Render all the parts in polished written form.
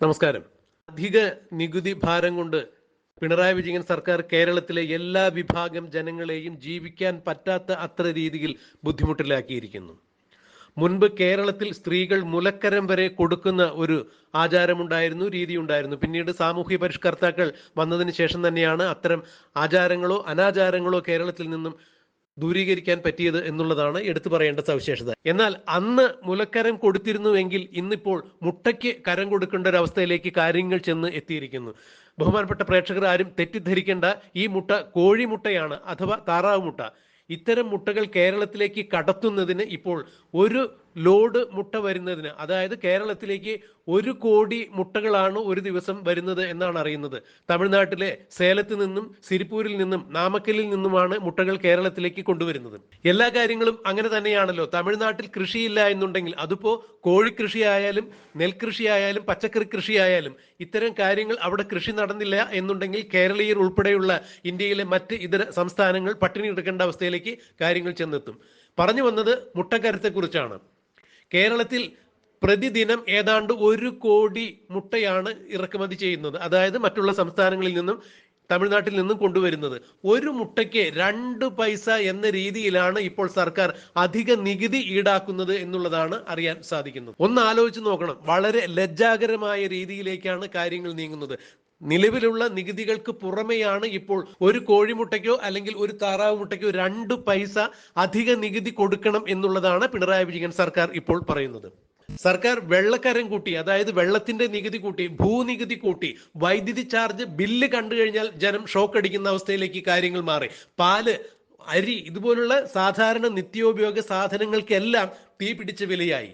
നമസ്കാരം. അധിക നികുതി ഭാരം കൊണ്ട് പിണറായി വിജയൻ സർക്കാർ കേരളത്തിലെ എല്ലാ വിഭാഗം ജനങ്ങളെയും ജീവിക്കാൻ പറ്റാത്ത അത്ര രീതിയിൽ ബുദ്ധിമുട്ടിലാക്കിയിരിക്കുന്നു. മുൻപ് കേരളത്തിൽ സ്ത്രീകൾ മുലക്കരം വരെ കൊടുക്കുന്ന ഒരു ആചാരമുണ്ടായിരുന്നു, രീതിയുണ്ടായിരുന്നു. പിന്നീട് സാമൂഹ്യ പരിഷ്കർത്താക്കൾ വന്നതിന് ശേഷം തന്നെയാണ് അത്തരം ആചാരങ്ങളോ അനാചാരങ്ങളോ കേരളത്തിൽ നിന്നും ദൂരീകരിക്കാൻ പറ്റിയത് എന്നുള്ളതാണ് എടുത്തു പറയേണ്ട സവിശേഷത. എന്നാൽ അന്ന് മുലക്കരം കൊടുത്തിരുന്നുവെങ്കിൽ ഇന്നിപ്പോൾ മുട്ടയ്ക്ക് കരം കൊടുക്കേണ്ട ഒരു അവസ്ഥയിലേക്ക് കാര്യങ്ങൾ ചെന്ന് എത്തിയിരിക്കുന്നു. ബഹുമാനപ്പെട്ട പ്രേക്ഷകർ ആരും തെറ്റിദ്ധരിക്കേണ്ട, ഈ മുട്ട കോഴിമുട്ടയാണ് അഥവാ താറാവ് മുട്ട. ഇത്തരം മുട്ടകൾ കേരളത്തിലേക്ക് കടത്തുന്നതിന് ഇപ്പോൾ ഒരു ലോഡ് മുട്ട വരുന്നതിന്, അതായത് കേരളത്തിലേക്ക് 1 കോടി മുട്ടകളാണ് ഒരു ദിവസം വരുന്നത് എന്നാണ് അറിയുന്നത്. തമിഴ്നാട്ടിലെ സേലത്ത് നിന്നും സിരിപ്പൂരിൽ നിന്നും നാമക്കലിൽ നിന്നുമാണ് മുട്ടകൾ കേരളത്തിലേക്ക് കൊണ്ടുവരുന്നത്. എല്ലാ കാര്യങ്ങളും അങ്ങനെ തന്നെയാണല്ലോ. തമിഴ്നാട്ടിൽ കൃഷിയില്ല എന്നുണ്ടെങ്കിൽ, അതിപ്പോ കോഴിക്കൃഷിയായാലും നെൽകൃഷിയായാലും പച്ചക്കറി കൃഷിയായാലും ഇത്തരം കാര്യങ്ങൾ അവിടെ കൃഷി നടന്നില്ല എന്നുണ്ടെങ്കിൽ കേരളീയർ ഉൾപ്പെടെയുള്ള ഇന്ത്യയിലെ മറ്റ് ഇതര സംസ്ഥാനങ്ങൾ പട്ടിണി എടുക്കേണ്ട അവസ്ഥയിലേക്ക് കാര്യങ്ങൾ ചെന്നെത്തും. പറഞ്ഞു വന്നത് മുട്ടക്കരത്തെക്കുറിച്ചാണ്. കേരളത്തിൽ പ്രതിദിനം ഏതാണ്ട് 1 കോടി മുട്ടയാണ് ഇറക്കുമതി ചെയ്യുന്നത്. അതായത് മറ്റുള്ള സംസ്ഥാനങ്ങളിൽ നിന്നും തമിഴ്നാട്ടിൽ നിന്നും കൊണ്ടുവരുന്നത്. ഒരു മുട്ടയ്ക്ക് 2 പൈസ എന്ന രീതിയിലാണ് ഇപ്പോൾ സർക്കാർ അധിക നികുതി ഈടാക്കുന്നത് എന്നുള്ളതാണ് അറിയാൻ സാധിക്കുന്നത്. ഒന്ന് ആലോചിച്ച് നോക്കണം. വളരെ ലജ്ജാകരമായ രീതിയിലേക്കാണ് കാര്യങ്ങൾ നീങ്ങുന്നത്. നിലവിലുള്ള നികുതികൾക്ക് പുറമെയാണ് ഇപ്പോൾ ഒരു കോഴിമുട്ടയ്ക്കോ അല്ലെങ്കിൽ ഒരു താറാവ് മുട്ടയ്ക്കോ 2 പൈസ അധിക നികുതി കൊടുക്കണം എന്നുള്ളതാണ് പിണറായി വിജയൻ സർക്കാർ ഇപ്പോൾ പറയുന്നത്. സർക്കാർ വെള്ളക്കരം കൂട്ടി, അതായത് വെള്ളത്തിന്റെ നികുതി കൂട്ടി, ഭൂനികുതി കൂട്ടി, വൈദ്യുതി ചാർജ് ബില്ല് കണ്ടു കഴിഞ്ഞാൽ ജനം ഷോക്ക് അടിക്കുന്ന അവസ്ഥയിലേക്ക് കാര്യങ്ങൾ മാറി. പാല്, അരി ഇതുപോലുള്ള സാധാരണ നിത്യോപയോഗ സാധനങ്ങൾക്കെല്ലാം തീ പിടിച്ച വിലയായി.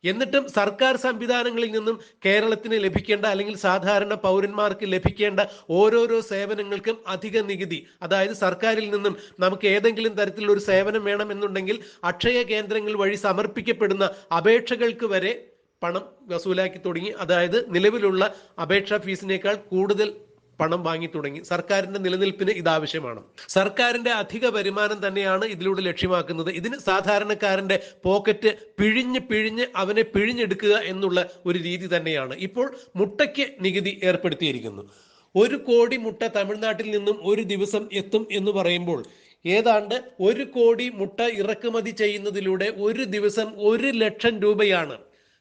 എന്നിട്ടും സർക്കാർ സംവിധാനങ്ങളിൽ നിന്നും കേരളത്തിന് ലഭിക്കേണ്ട അല്ലെങ്കിൽ സാധാരണ പൗരന്മാർക്ക് ലഭിക്കേണ്ട ഓരോരോ സേവനങ്ങൾക്കും അധിക നികുതി, അതായത് സർക്കാരിൽ നിന്നും നമുക്ക് ഏതെങ്കിലും തരത്തിലുള്ള ഒരു സേവനം വേണമെന്നുണ്ടെങ്കിൽ അക്ഷയ കേന്ദ്രങ്ങൾ വഴി സമർപ്പിക്കപ്പെടുന്ന അപേക്ഷകൾക്ക് വരെ പണം വസൂലാക്കി തുടങ്ങി. അതായത് നിലവിലുള്ള അപേക്ഷാ ഫീസിനേക്കാൾ കൂടുതൽ പണം വാങ്ങി തുടങ്ങി. സർക്കാരിന്റെ നിലനിൽപ്പിന് ഇതാവശ്യമാണ്. സർക്കാരിന്റെ അധിക വരുമാനം തന്നെയാണ് ഇതിലൂടെ ലക്ഷ്യമാക്കുന്നത്. ഇതിന് സാധാരണക്കാരന്റെ പോക്കറ്റ് പിഴിഞ്ഞ് അവനെ പിഴിഞ്ഞെടുക്കുക എന്നുള്ള ഒരു രീതി തന്നെയാണ്. ഇപ്പോൾ മുട്ടയ്ക്ക് നികുതി ഏർപ്പെടുത്തിയിരിക്കുന്നു. 1 കോടി മുട്ട തമിഴ്നാട്ടിൽ നിന്നും ഒരു ദിവസം എത്തും എന്ന് പറയുമ്പോൾ ഏതാണ്ട് 1 കോടി മുട്ട ഇറക്കുമതി ചെയ്യുന്നതിലൂടെ ഒരു ദിവസം 1 ലക്ഷം രൂപയാണ്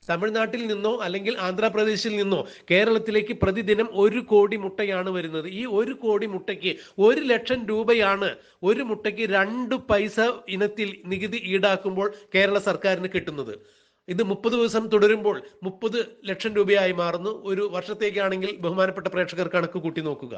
തമിഴ്നാട്ടിൽ നിന്നോ അല്ലെങ്കിൽ ആന്ധ്രാപ്രദേശിൽ നിന്നോ കേരളത്തിലേക്ക് പ്രതിദിനം 1 കോടി മുട്ടയാണ് വരുന്നത്. ഈ 1 കോടി മുട്ടയ്ക്ക് 1 ലക്ഷം രൂപയാണ് ഒരു മുട്ടയ്ക്ക് 2 പൈസ ഇനത്തിൽ നികുതി ഈടാക്കുമ്പോൾ കേരള സർക്കാരിന് കിട്ടുന്നത്. ഇത് 30 ദിവസം തുടരുമ്പോൾ 30 ലക്ഷം രൂപയായി മാറുന്നു. ഒരു വർഷത്തേക്കാണെങ്കിൽ ബഹുമാനപ്പെട്ട പ്രേക്ഷകർ കണക്ക് കൂട്ടി നോക്കുക.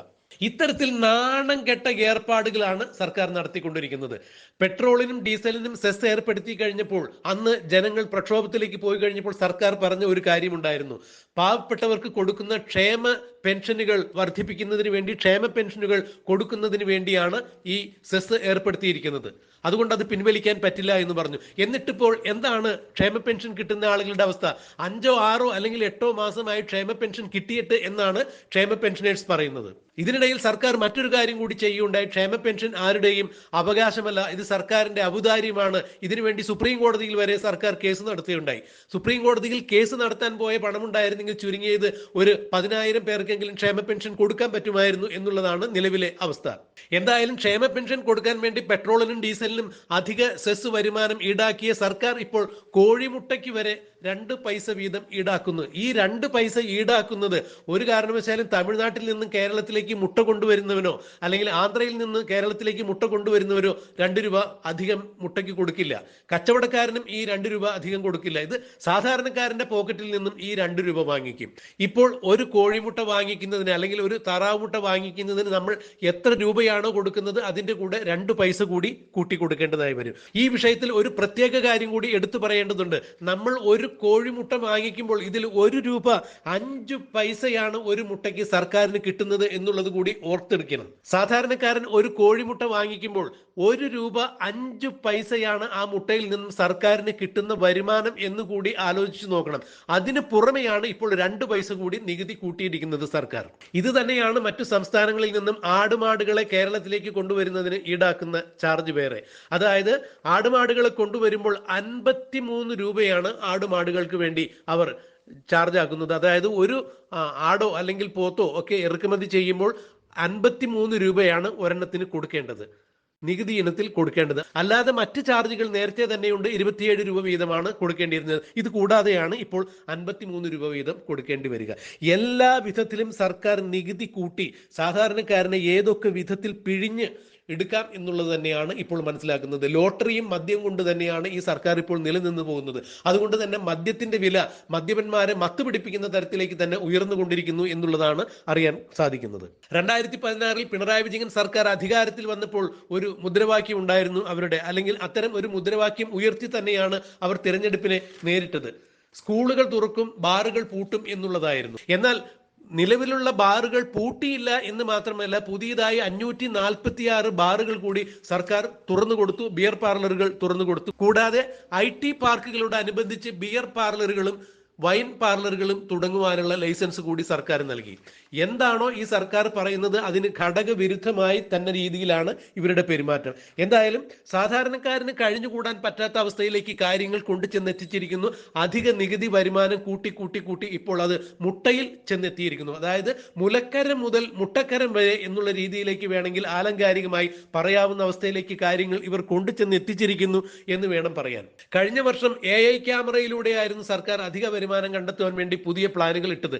ഇത്തരത്തിൽ നാണം കെട്ട ഏർപ്പാടുകളാണ് സർക്കാർ നടത്തിക്കൊണ്ടിരിക്കുന്നത്. പെട്രോളിനും ഡീസലിനും സെസ് ഏർപ്പെടുത്തി കഴിഞ്ഞപ്പോൾ, അന്ന് ജനങ്ങൾ പ്രക്ഷോഭത്തിലേക്ക് പോയി കഴിഞ്ഞപ്പോൾ സർക്കാർ പറഞ്ഞ ഒരു കാര്യമുണ്ടായിരുന്നു. പാവപ്പെട്ടവർക്ക് കൊടുക്കുന്ന ക്ഷേമ പെൻഷനുകൾ വർദ്ധിപ്പിക്കുന്നതിന് വേണ്ടി, ക്ഷേമ പെൻഷനുകൾ കൊടുക്കുന്നതിന് വേണ്ടിയാണ് ഈ സെസ് ഏർപ്പെടുത്തിയിരിക്കുന്നത്. അതുകൊണ്ട് അത് പിൻവലിക്കാൻ പറ്റില്ല എന്ന് പറഞ്ഞു. എന്നിട്ടിപ്പോൾ എന്താണ് ക്ഷേമ പെൻഷൻ കിട്ടുന്ന ആളുകളുടെ അവസ്ഥ? 5 6 അല്ലെങ്കിൽ 8 മാസമായി ക്ഷേമ പെൻഷൻ കിട്ടിയിട്ട് എന്നാണ് ക്ഷേമ പെൻഷനേഴ്സ് പറയുന്നത്. ഇതിനിടയിൽ സർക്കാർ മറ്റൊരു കാര്യം കൂടി ചെയ്യുകയുണ്ടായി. ക്ഷേമ പെൻഷൻ ആരുടെയും അവകാശമല്ല, ഇത് സർക്കാരിന്റെ ഔദാര്യമാണ്. ഇതിനുവേണ്ടി സുപ്രീം കോടതിയിൽ വരെ സർക്കാർ കേസ് നടത്തുകയുണ്ടായി. സുപ്രീം കോടതിയിൽ കേസ് നടത്താൻ പോയ പണമുണ്ടായിരുന്നെങ്കിൽ ചുരുങ്ങിയത് ഒരു 10,000 പേർക്കെങ്കിലും ക്ഷേമ പെൻഷൻ കൊടുക്കാൻ പറ്റുമായിരുന്നു എന്നുള്ളതാണ് നിലവിലെ അവസ്ഥ. എന്തായാലും ക്ഷേമ പെൻഷൻ കൊടുക്കാൻ വേണ്ടി പെട്രോളിനും ഡീസലിനും അധിക സെസ് വരുമാനം ഈടാക്കിയ സർക്കാർ ഇപ്പോൾ കോഴിമുട്ടയ്ക്ക് വരെ 2 പൈസ വീതം ഈടാക്കുന്നു. ഈ 2 പൈസ ഈടാക്കുന്നത് ഒരു കാരണവശാലും തമിഴ്നാട്ടിൽ നിന്നും കേരളത്തിലേക്ക് മുട്ട കൊണ്ടുവരുന്നവനോ അല്ലെങ്കിൽ ആന്ധ്രയിൽ നിന്ന് കേരളത്തിലേക്ക് മുട്ട കൊണ്ടുവരുന്നവരോ 2 രൂപ അധികം മുട്ടയ്ക്ക് കൊടുക്കില്ല. കച്ചവടക്കാരനും ഈ 2 രൂപ അധികം കൊടുക്കില്ല. ഇത് സാധാരണക്കാരന്റെ പോക്കറ്റിൽ നിന്നും ഈ 2 രൂപ വാങ്ങിക്കും. ഇപ്പോൾ ഒരു കോഴിമുട്ട വാങ്ങിക്കുന്നതിന് അല്ലെങ്കിൽ ഒരു താറാവ് മുട്ട വാങ്ങിക്കുന്നതിന് നമ്മൾ എത്ര രൂപയാണോ കൊടുക്കുന്നത് അതിന്റെ കൂടെ 2 പൈസ കൂടി കൂട്ടി കൊടുക്കേണ്ടതായി വരും. ഈ വിഷയത്തിൽ ഒരു പ്രത്യേക കാര്യം കൂടി എടുത്തു പറയേണ്ടതുണ്ട്. നമ്മൾ ഒരു കോഴിമുട്ട വാങ്ങിക്കുമ്പോൾ ഇതിൽ 1 രൂപ 5 പൈസയാണ് ഒരു മുട്ടയ്ക്ക് സർക്കാരിന് കിട്ടുന്നത് എന്നുള്ളത് കൂടി ഓർത്തെടുക്കണം. സാധാരണക്കാരൻ ഒരു കോഴിമുട്ട വാങ്ങിക്കുമ്പോൾ 1 രൂപ 5 പൈസയാണ് ആ മുട്ടയിൽ നിന്നും സർക്കാരിന് കിട്ടുന്ന വരുമാനം എന്ന് കൂടി ആലോചിച്ച് നോക്കണം. അതിന് പുറമെയാണ് ഇപ്പോൾ 2 പൈസ കൂടി നികുതി കൂട്ടിയിരിക്കുന്നത് സർക്കാർ. ഇത് തന്നെയാണ് മറ്റു സംസ്ഥാനങ്ങളിൽ നിന്നും ആടുമാടുകളെ കേരളത്തിലേക്ക് കൊണ്ടുവരുന്നതിന് ഈടാക്കുന്ന ചാർജ് വേറെ. അതായത് ആടുമാടുകളെ കൊണ്ടുവരുമ്പോൾ 53 രൂപയാണ് ആടുമാടുകൾക്ക് വേണ്ടി അവർ ചാർജ് ആക്കുന്നത്. അതായത് ഒരു ആടോ അല്ലെങ്കിൽ പോത്തോ ഒക്കെ ഇറക്കുമതി ചെയ്യുമ്പോൾ 53 രൂപയാണ് ഒരെണ്ണത്തിന് കൊടുക്കേണ്ടത്, നികുതി ഇനത്തിൽ കൊടുക്കേണ്ടത്. അല്ലാതെ മറ്റ് ചാർജുകൾ നേരത്തെ തന്നെയുണ്ട്, 27 രൂപ വീതമാണ് കൊടുക്കേണ്ടിയിരുന്നത്. ഇത് കൂടാതെയാണ് ഇപ്പോൾ 53 രൂപ വീതം കൊടുക്കേണ്ടി വരിക. എല്ലാ വിധത്തിലും സർക്കാർ നികുതി കൂട്ടി സാധാരണക്കാരനെ ഏതൊക്കെ വിധത്തിൽ പിഴിഞ്ഞ് എടുക്കാം എന്നുള്ളത് തന്നെയാണ് ഇപ്പോൾ മനസ്സിലാക്കുന്നത്. ലോട്ടറിയും മദ്യം കൊണ്ട് തന്നെയാണ് ഈ സർക്കാർ ഇപ്പോൾ നിലനിന്ന് പോകുന്നത്. അതുകൊണ്ട് തന്നെ മദ്യത്തിന്റെ വില മദ്യപന്മാരെ മത്തുപിടിപ്പിക്കുന്ന തരത്തിലേക്ക് തന്നെ ഉയർന്നുകൊണ്ടിരിക്കുന്നു എന്നുള്ളതാണ് അറിയാൻ സാധിക്കുന്നത്. 2016 പിണറായി വിജയൻ സർക്കാർ അധികാരത്തിൽ വന്നപ്പോൾ ഒരു മുദ്രാവാക്യം ഉണ്ടായിരുന്നു അവരുടെ, അല്ലെങ്കിൽ അത്തരം ഒരു മുദ്രാവാക്യം ഉയർത്തി തന്നെയാണ് അവർ തിരഞ്ഞെടുപ്പിനെ നേരിട്ടത്. സ്കൂളുകൾ തുറക്കും, ബാറുകൾ പൂട്ടും എന്നുള്ളതായിരുന്നു. എന്നാൽ നിലവിലുള്ള ബാറുകൾ പൂട്ടിയില്ല എന്ന് മാത്രമല്ല, പുതിയതായി 546 ബാറുകൾ കൂടി സർക്കാർ തുറന്നു കൊടുത്തു, ബിയർ പാർലറുകൾ തുറന്നു കൊടുത്തു. കൂടാതെ IT പാർക്കുകളോട് അനുബന്ധിച്ച് ബിയർ പാർലറുകളും വൈൻ പാർലറുകളും തുടങ്ങുവാനുള്ള ലൈസൻസ് കൂടി സർക്കാർ നൽകി. എന്താണോ ഈ സർക്കാർ പറയുന്നത് അതിന് ഘടകവിരുദ്ധമായി തന്നെ രീതിയിലാണ് ഇവരുടെ പെരുമാറ്റം. എന്തായാലും സാധാരണക്കാരന് കഴിഞ്ഞുകൂടാൻ പറ്റാത്ത അവസ്ഥയിലേക്ക് കാര്യങ്ങൾ കൊണ്ടു ചെന്നെത്തിച്ചിരിക്കുന്നു. അധിക നികുതി വരുമാനം കൂട്ടി കൂട്ടി കൂട്ടി ഇപ്പോൾ അത് മുട്ടയിൽ ചെന്നെത്തിയിരിക്കുന്നു. അതായത് മുലക്കരം മുതൽ മുട്ടക്കരം വരെ എന്നുള്ള രീതിയിലേക്ക് വേണമെങ്കിൽ ആലങ്കാരികമായി പറയാവുന്ന അവസ്ഥയിലേക്ക് കാര്യങ്ങൾ ഇവർ കൊണ്ടു ചെന്നെത്തിച്ചിരിക്കുന്നു എന്ന് വേണം പറയാൻ. കഴിഞ്ഞ വർഷം AI ക്യാമറയിലൂടെയായിരുന്നു സർക്കാർ അധിക വരുമാനം കണ്ടെത്തുവാൻ വേണ്ടി പുതിയ പ്ലാനുകൾ ഇട്ടത്.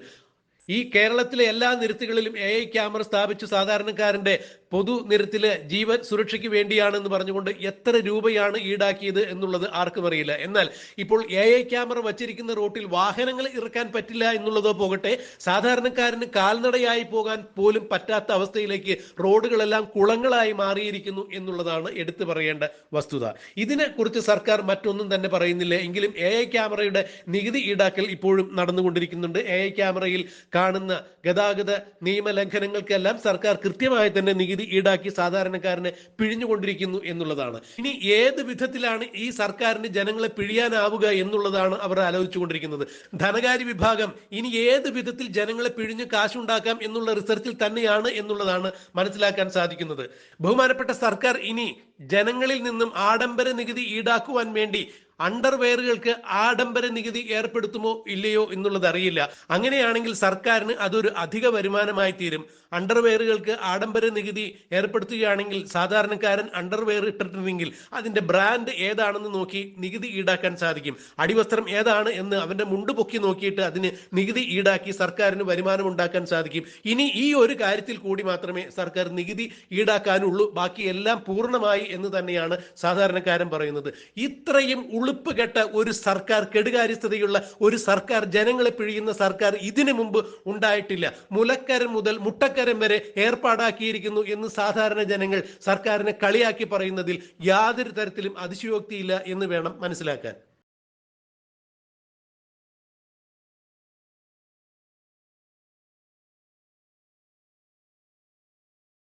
ഈ കേരളത്തിലെ എല്ലാ നിരത്തുകളിലും AI ക്യാമറ സ്ഥാപിച്ചു സാധാരണക്കാരന്റെ പൊതു നിരത്തിലെ ജീവൻ സുരക്ഷയ്ക്ക് വേണ്ടിയാണെന്ന് പറഞ്ഞുകൊണ്ട് എത്ര രൂപയാണ് ഈടാക്കിയത് എന്നുള്ളത് ആർക്കും അറിയില്ല. എന്നാൽ ഇപ്പോൾ AI ക്യാമറ വച്ചിരിക്കുന്ന റോട്ടിൽ വാഹനങ്ങൾ ഇറക്കാൻ പറ്റില്ല എന്നുള്ളതോ പോകട്ടെ, സാധാരണക്കാരന് കാൽനടയായി പോകാൻ പോലും പറ്റാത്ത അവസ്ഥയിലേക്ക് റോഡുകളെല്ലാം കുളങ്ങളായി മാറിയിരിക്കുന്നു എന്നുള്ളതാണ് എടുത്തു പറയേണ്ട വസ്തുത. ഇതിനെ കുറിച്ച് സർക്കാർ മറ്റൊന്നും തന്നെ പറയുന്നില്ല. എങ്കിലും AI ക്യാമറയുടെ നികുതി ഈടാക്കൽ ഇപ്പോഴും നടന്നുകൊണ്ടിരിക്കുന്നുണ്ട്. AI ക്യാമറയിൽ കാണുന്ന ഗതാഗത നിയമലംഘനങ്ങൾക്കെല്ലാം സർക്കാർ കൃത്യമായി തന്നെ നികുതി ഈടാക്കി സാധാരണക്കാരനെ പിഴിഞ്ഞുകൊണ്ടിരിക്കുന്നു എന്നുള്ളതാണ്. ഇനി ഏത് വിധത്തിലാണ് ഈ സർക്കാരിന് ജനങ്ങളെ പിഴിയാനാവുക എന്നുള്ളതാണ് അവർ ആലോചിച്ചുകൊണ്ടിരിക്കുന്നത്. ധനകാര്യ വിഭാഗം ഇനി ഏത് വിധത്തിൽ ജനങ്ങളെ പിഴിഞ്ഞ് കാശുണ്ടാക്കാം എന്നുള്ള റിസർച്ചിൽ തന്നെയാണ് എന്നുള്ളതാണ് മനസ്സിലാക്കാൻ സാധിക്കുന്നത്. ബഹുമാനപ്പെട്ട സർക്കാർ ഇനി ജനങ്ങളിൽ നിന്നും ആഡംബര നികുതി ഈടാക്കുവാൻ വേണ്ടി അണ്ടർവെയറുകൾക്ക് ആഡംബര നികുതി ഏർപ്പെടുത്തുമോ ഇല്ലയോ എന്നുള്ളത് അറിയില്ല. അങ്ങനെയാണെങ്കിൽ സർക്കാരിന് അതൊരു അധിക വരുമാനമായി തീരും. അണ്ടർവെയറുകൾക്ക് ആഡംബര നികുതി ഏർപ്പെടുത്തുകയാണെങ്കിൽ സാധാരണക്കാരൻ അണ്ടർവെയർ ഇട്ടിട്ടുണ്ടെങ്കിൽ അതിന്റെ ബ്രാൻഡ് ഏതാണെന്ന് നോക്കി നികുതി ഈടാക്കാൻ സാധിക്കും. അടിവസ്ത്രം ഏതാണ് എന്ന് അവന്റെ മുണ്ട് പൊക്കി നോക്കിയിട്ട് അതിന് നികുതി ഈടാക്കി സർക്കാരിന് വരുമാനം ഉണ്ടാക്കാൻ സാധിക്കും. ഇനി ഈ ഒരു കാര്യത്തിൽ കൂടി മാത്രമേ സർക്കാർ നികുതി ഈടാക്കാനുള്ളൂ, ബാക്കി എല്ലാം പൂർണ്ണമായി എന്ന് തന്നെയാണ് സാധാരണക്കാരൻ പറയുന്നത്. ഇത്രയും ഉളുപ്പ് കെട്ട ഒരു സർക്കാർ, കെടുകാര്യസ്ഥതയുള്ള ഒരു സർക്കാർ, ജനങ്ങളെ പിഴിയുന്ന സർക്കാർ ഇതിനു മുമ്പ് ഉണ്ടായിട്ടില്ല. മുലക്കരം മുതൽ മുട്ടക്കരം വരെ ഏർപ്പാടാക്കിയിരിക്കുന്നു എന്ന് സാധാരണ ജനങ്ങൾ സർക്കാരിനെ കളിയാക്കി പറയുന്നതിൽ യാതൊരു തരത്തിലും അതിശയോക്തിയില്ല എന്ന് വേണം മനസ്സിലാക്കാൻ.